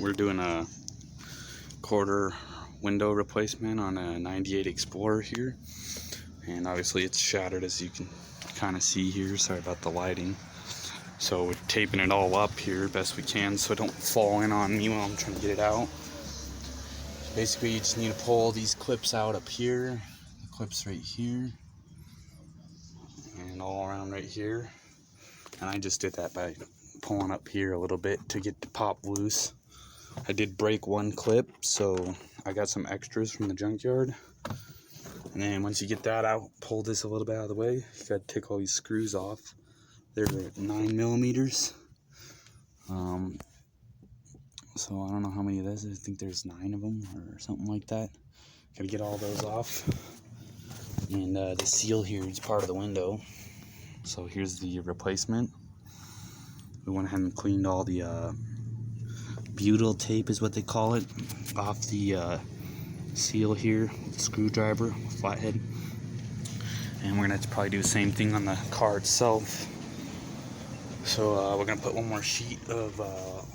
we're doing a quarter window replacement on a 98 Explorer here, and obviously it's shattered, as you can kind of see here. Sorry about the lighting. So we're taping it all up here best we can so it don't fall in on me while I'm trying to get it out. Basically, you just need to pull these clips out up here, the clips right here, and all around right here. And I just did that by pulling up here a little bit to get the pop loose. I did break one clip, so I got some extras from the junkyard. And then once you get that out, pull this a little bit out of the way. You gotta take all these screws off. They're 9mm. So I don't know how many of those. I think there's 9 of them or something like that. Gotta get all those off. And the seal here is part of the window. So here's the replacement. We went ahead and cleaned all the butyl tape, is what they call it, off the seal here, screwdriver, flathead. And we're gonna have to probably do the same thing on the car itself. So we're gonna put one more sheet of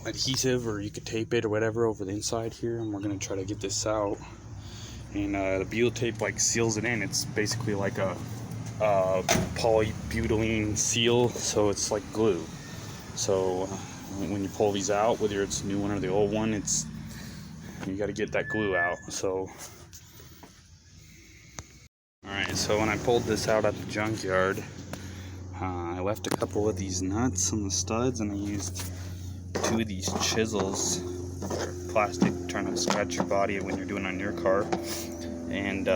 adhesive, or you could tape it or whatever, over the inside here, and we're gonna try to get this out. And the butyl tape like seals it in. It's basically like a polybutylene seal, so it's like glue. So when you pull these out, whether it's the new one or the old one, you got to get that glue out. So alright, so when I pulled this out at the junkyard, I left a couple of these nuts on the studs, and I used 2 of these chisels, plastic, trying to scratch your body when you're doing it on your car, and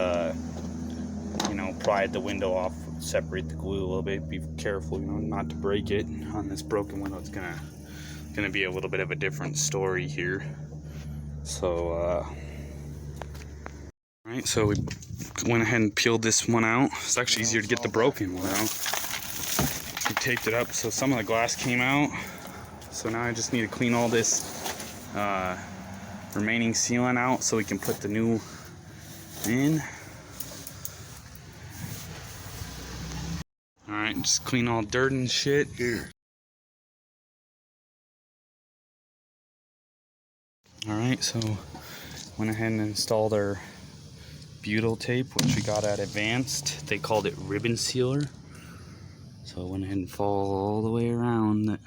you know, pried the window off, separate the glue a little bit. Be careful, you know, not to break it. On this broken window, it's gonna be a little bit of a different story here. So alright, so we went ahead and peeled this one out. It's actually easier to get the broken one out. We taped it up so some of the glass came out. So now I just need to clean all this remaining sealant out so we can put the new in. Alright, just clean all dirt and shit here. Alright, so went ahead and installed our butyl tape, which we got at Advanced. They called it ribbon sealer. So I went ahead and followed all the way around it.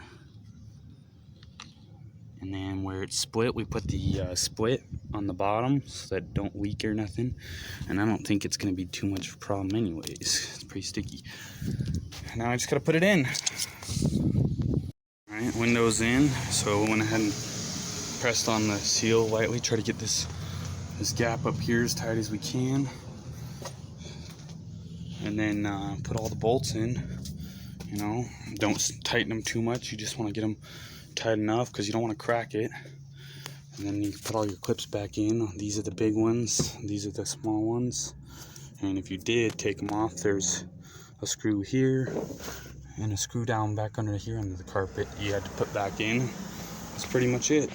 And then where it's split, we put the split on the bottom so that it don't leak or nothing. And I don't think it's going to be too much of a problem anyways. It's pretty sticky. Now I just got to put it in. Alright, window's in. So we went ahead and pressed on the seal lightly. Try to get this gap up here as tight as we can. And then put all the bolts in. You know, don't tighten them too much. You just want to get them tight enough because you don't want to crack it. And then you can put all your clips back in. These are the big ones, these are the small ones. And if you did take them off, there's a screw here and a screw down back under here under the carpet you had to put back in. That's pretty much it.